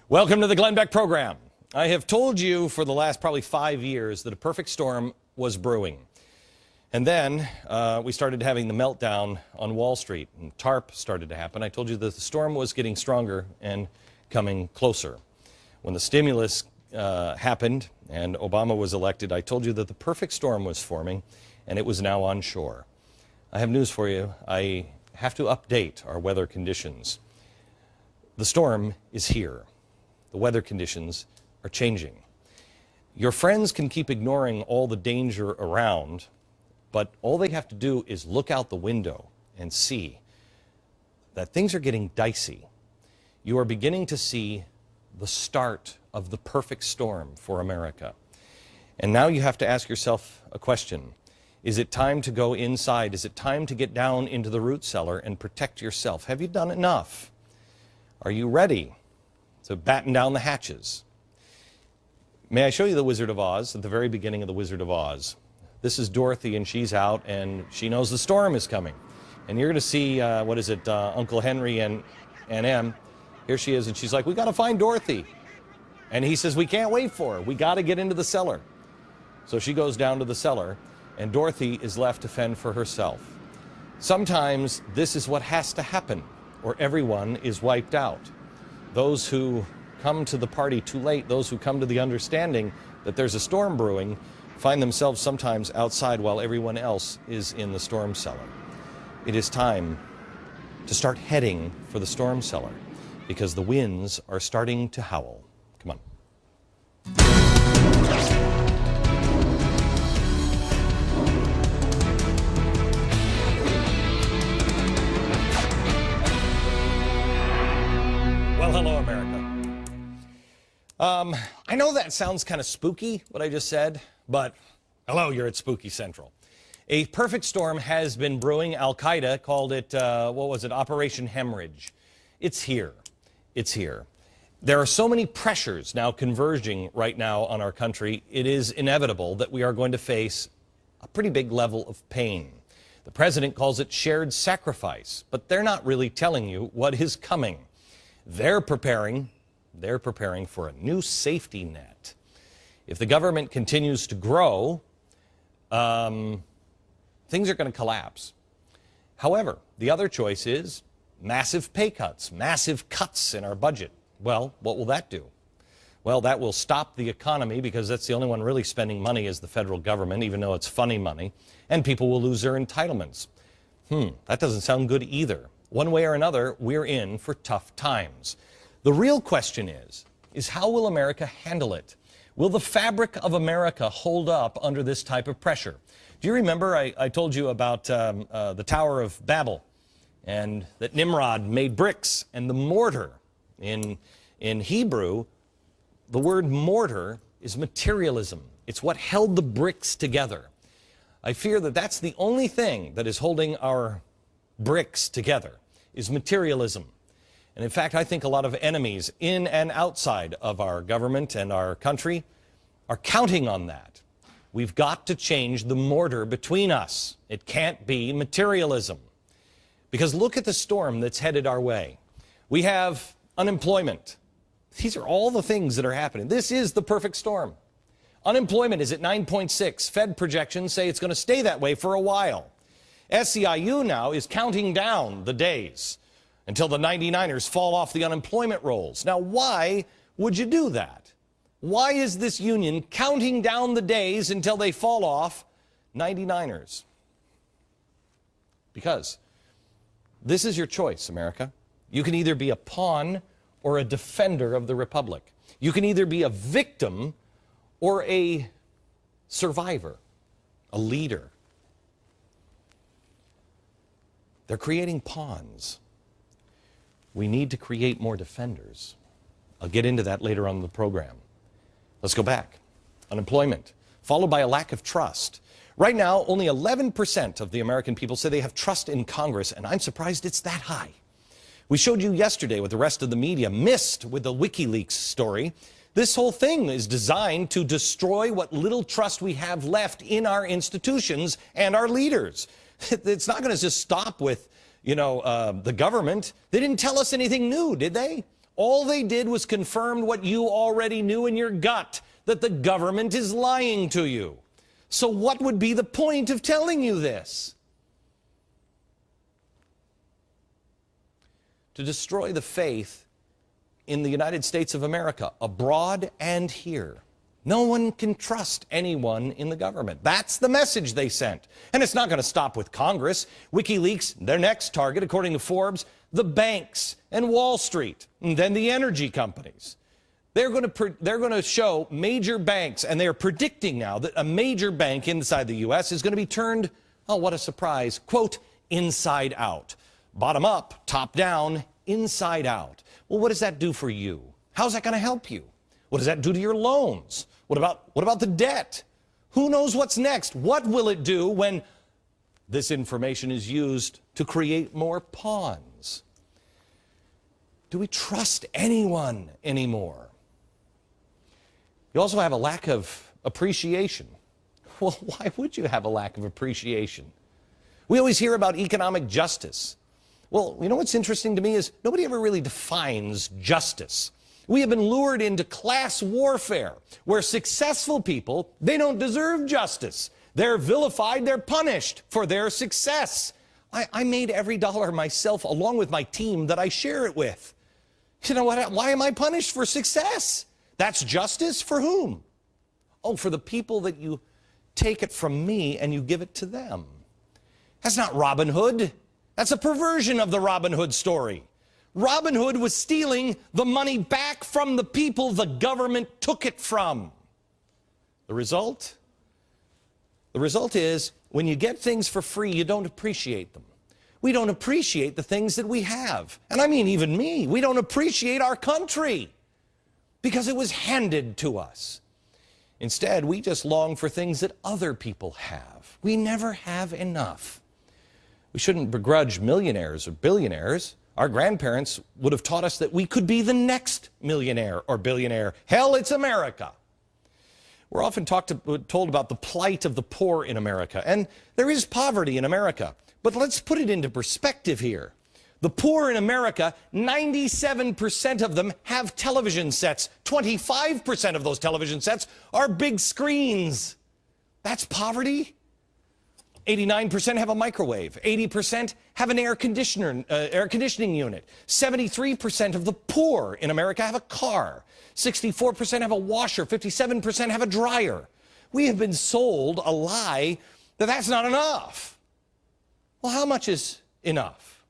Welcome to the Glenn Beck program. I have told you for the last probably 5 years that a perfect storm was brewing. And then we started having the meltdown on Wall Street, and TARP started to happen. I told you that the storm was getting stronger and coming closer. When the stimulus happened and Obama was elected, I told you that the perfect storm was forming, and it was now on shore. I have news for you. I have to update our weather conditions. The storm is here. The weather conditions are changing. Your friends can keep ignoring all the danger around, but all they have to do is look out the window and see that things are getting dicey. You are beginning to see the start of the perfect storm for America. And now you have to ask yourself a question. Is it time to go inside? Is it time to get down into the root cellar and protect yourself? Have you done enough? Are you ready to batten down the hatches? May I show you the Wizard of Oz at the very beginning of the Wizard of Oz? This is Dorothy, and she's out, and she knows the storm is coming. And you're going to see, Uncle Henry and Aunt Em. Here she is, and she's like, we got to find Dorothy. And he says, we can't wait for her. We got to get into the cellar. So she goes down to the cellar, and Dorothy is left to fend for herself. Sometimes this is what has to happen, or everyone is wiped out. Those who come to the party too late, those who come to the understanding that there's a storm brewing, find themselves sometimes outside while everyone else is in the storm cellar. It is time to start heading for the storm cellar because the winds are starting to howl. Come on. Well, hello, America. I know that sounds kind of spooky, what I just said, but hello, you're at Spooky Central. A perfect storm has been brewing. Al-Qaeda called it, Operation Hemorrhage. It's here. It's here. There are so many pressures now converging right now on our country, it is inevitable that we are going to face a pretty big level of pain. The president calls it shared sacrifice, but they're not really telling you what is coming. They're preparing for a new safety net. If the government continues to grow, things are going to collapse. However, the other choice is massive pay cuts, massive cuts in our budget. Well, what will that do? Well, that will stop the economy because that's the only one really spending money is the federal government, even though it's funny money, and people will lose their entitlements. That doesn't sound good either. One way or another, we're in for tough times. The real question is how will America handle it? Will the fabric of America hold up under this type of pressure? Do you remember I told you about the Tower of Babel and that Nimrod made bricks and the mortar? In Hebrew, the word mortar is materialism. It's what held the bricks together. I fear that that's the only thing that is holding our bricks together is materialism. And in fact, I think a lot of enemies in and outside of our government and our country are counting on that. We've got to change the mortar between us. It can't be materialism. Because look at the storm that's headed our way. We have unemployment. These are all the things that are happening. This is the perfect storm. Unemployment is at 9.6. Fed projections say it's going to stay that way for a while. SEIU now is counting down the days until the 99ers fall off the unemployment rolls. Now, why would you do that? Why is this union counting down the days until they fall off 99ers? Because this is your choice, America. You can either be a pawn or a defender of the republic. You can either be a victim or a survivor, a leader. They're creating pawns. We need to create more defenders. I'll get into that later on in the program. Let's go back. Unemployment, followed by a lack of trust. Right now, only 11% of the American people say they have trust in Congress, and I'm surprised it's that high. We showed you yesterday what the rest of the media missed with the WikiLeaks story. This whole thing is designed to destroy what little trust we have left in our institutions and our leaders. It's not going to just stop with, the government. They didn't tell us anything new, did they? All they did was confirm what you already knew in your gut, that the government is lying to you. So what would be the point of telling you this? To destroy the faith in the United States of America, abroad and here. No one can trust anyone in the government. That's the message they sent. And it's not going to stop with Congress. WikiLeaks, their next target, according to Forbes, the banks and Wall Street, and then the energy companies. They're going to show major banks, and they're predicting now that a major bank inside the U.S. is going to be turned, oh, what a surprise, quote, inside out. Bottom up, top down, inside out. Well, what does that do for you? How's that going to help you? What does that do to your loans? What about the debt? Who knows what's next? What will it do when this information is used to create more pawns? Do we trust anyone anymore? You also have a lack of appreciation. Well, why would you have a lack of appreciation? We always hear about economic justice. Well, you know what's interesting to me is nobody ever really defines justice. We have been lured into class warfare, where successful people, they don't deserve justice. They're vilified, they're punished for their success. I made every dollar myself along with my team that I share it with. You know what? Why am I punished for success? That's justice for whom? Oh, for the people that you take it from me and you give it to them. That's not Robin Hood. That's a perversion of the Robin Hood story. Robin Hood was stealing the money back from the people the government took it from. The result? The result is when you get things for free, you don't appreciate them. We don't appreciate the things that we have. And I mean, even me, we don't appreciate our country because it was handed to us. Instead, we just long for things that other people have. We never have enough. We shouldn't begrudge millionaires or billionaires. Our grandparents would have taught us that we could be the next millionaire or billionaire. Hell, it's America. We're often told about the plight of the poor in America, and there is poverty in America. But let's put it into perspective here. The poor in America, 97% of them have television sets. 25% of those television sets are big screens. That's poverty. 89% have a microwave. 80% have an air conditioning unit. 73% of the poor in America have a car. 64% have a washer. 57% have a dryer. We have been sold a lie that that's not enough. Well, how much is enough?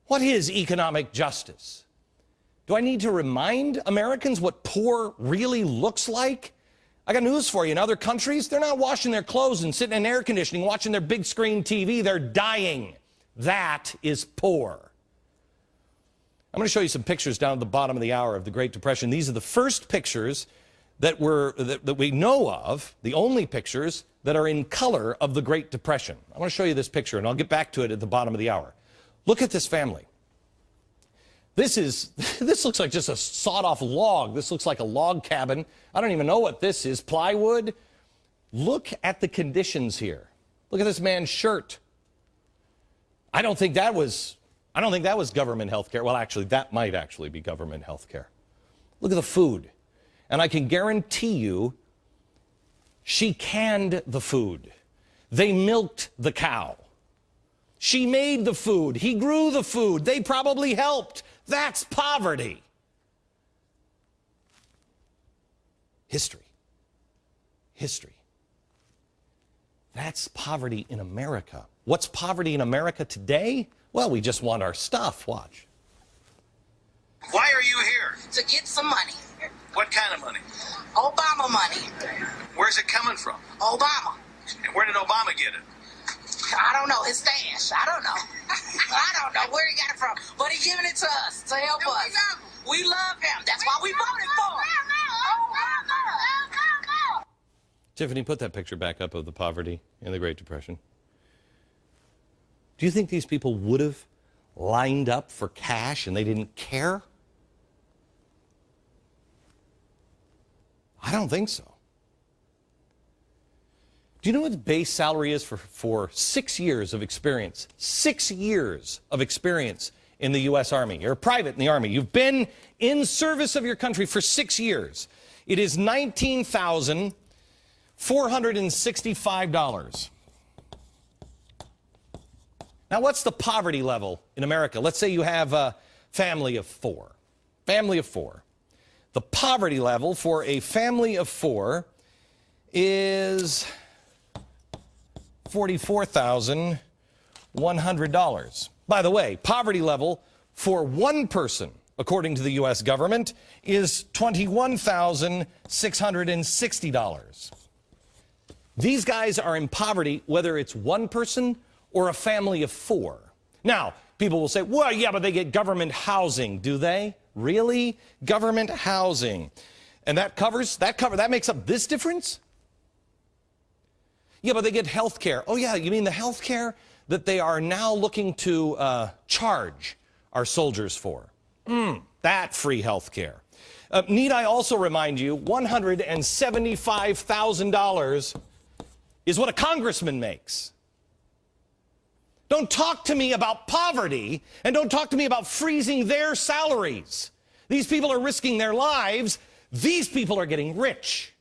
What is economic justice? Do I need to remind Americans what poor really looks like? I got news for you. In other countries, they're not washing their clothes and sitting in air conditioning, watching their big screen TV. They're dying. That is poor. I'm going to show you some pictures down at the bottom of the hour of the Great Depression. These are the first pictures that we know of, the only pictures that are in color of the Great Depression. I want to show you this picture, and I'll get back to it at the bottom of the hour. Look at this family. This looks like just a sawed-off log. This looks like a log cabin. I don't even know what this is, plywood. Look at the conditions here. Look at this man's shirt. I don't think that was government health care. Well, actually, that might actually be government health care. Look at the food. And I can guarantee you, she canned the food. They milked the cow. She made the food. He grew the food. They probably helped. That's poverty. History. History. That's poverty in America. What's poverty in America today? Well, we just want our stuff. Watch. Why are you here? To get some money. What kind of money? Obama money. Where's it coming from? Obama. And where did Obama get it? I don't know. His stash. I don't know. I don't know where he got it from. But he giving it to us to help us. We love him. That's why we voted for him. Tiffany, put that picture back up of the poverty in the Great Depression. Do you think these people would have lined up for cash and they didn't care? I don't think so. Do you know what the base salary is for 6 years of experience? 6 years of experience in the U.S. Army. You're a private in the Army. You've been in service of your country for 6 years. It is $19,465. Now, what's the poverty level in America? Let's say you have a family of four. Family of four. The poverty level for a family of four is $44,100. By the way, poverty level for one person, according to the U.S. government, is $21,660. These guys are in poverty whether it's one person or a family of four. Now, people will say, well, yeah, but they get government housing. Do they? Really? Government housing. And that makes up this difference? Yeah, but they get health care. Oh, yeah, you mean the health care that they are now looking to charge our soldiers for? That free health care. Need I also remind you, $175,000 is what a congressman makes. Don't talk to me about poverty, and don't talk to me about freezing their salaries. These people are risking their lives. These people are getting rich.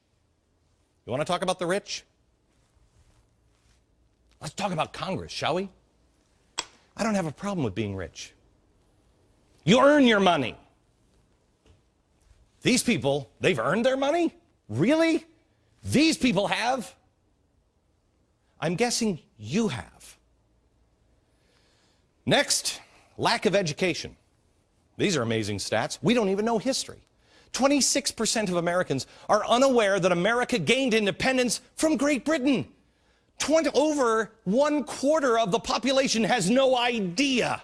You want to talk about the rich? Let's talk about Congress, shall we? I don't have a problem with being rich. You earn your money. These people, they've earned their money? Really? These people have? I'm guessing you have. Next, lack of education. These are amazing stats. We don't even know history. 26% of Americans are unaware that America gained independence from Great Britain. Over 1/4 of the population has no idea.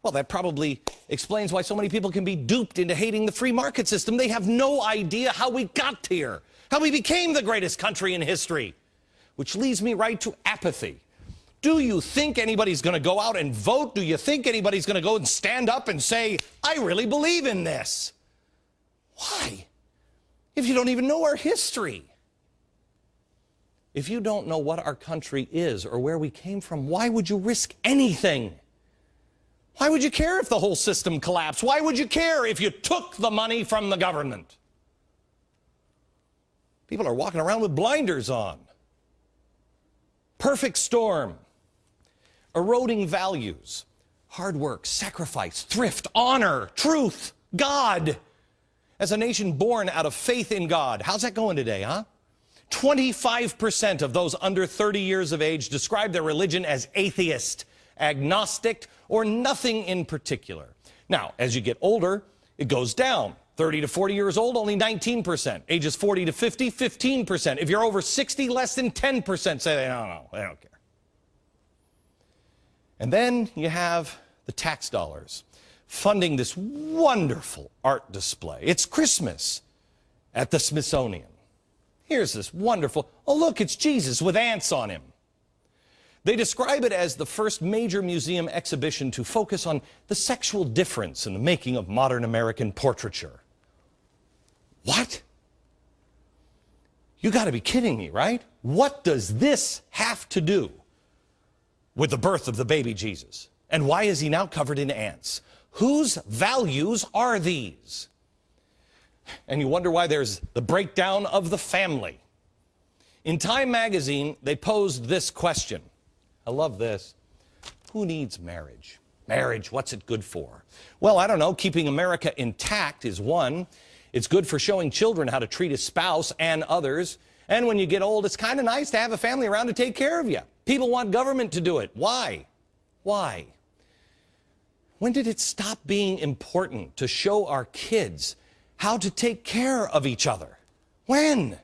Well, that probably explains why so many people can be duped into hating the free market system. They have no idea how we got here, how we became the greatest country in history, which leads me right to apathy. Do you think anybody's going to go out and vote? Do you think anybody's going to go and stand up and say, I really believe in this? Why? If you don't even know our history. If you don't know what our country is or where we came from, why would you risk anything? Why would you care if the whole system collapsed? Why would you care if you took the money from the government? People are walking around with blinders on. Perfect storm. Eroding values. Hard work, sacrifice, thrift, honor, truth, God. As a nation born out of faith in God. How's that going today, huh? 25% of those under 30 years of age describe their religion as atheist, agnostic, or nothing in particular. Now, as you get older, it goes down. 30 to 40 years old, only 19%. Ages 40 to 50, 15%. If you're over 60, less than 10% say they don't know, they don't care. And then you have the tax dollars funding this wonderful art display. It's Christmas at the Smithsonian. Here's this wonderful, oh look, it's Jesus with ants on him. They describe it as the first major museum exhibition to focus on the sexual difference in the making of modern American portraiture. What? You got to be kidding me, right? What does this have to do with the birth of the baby Jesus? And why is he now covered in ants? Whose values are these? And you wonder why there's the breakdown of the family. In Time magazine, they posed this question. I love this. Who needs marriage? Marriage, what's it good for? Well, I don't know. Keeping America intact is one. It's good for showing children how to treat a spouse and others. And when you get old, it's kind of nice to have a family around to take care of you. People want government to do it. Why? Why? When did it stop being important to show our kids how to take care of each other? When?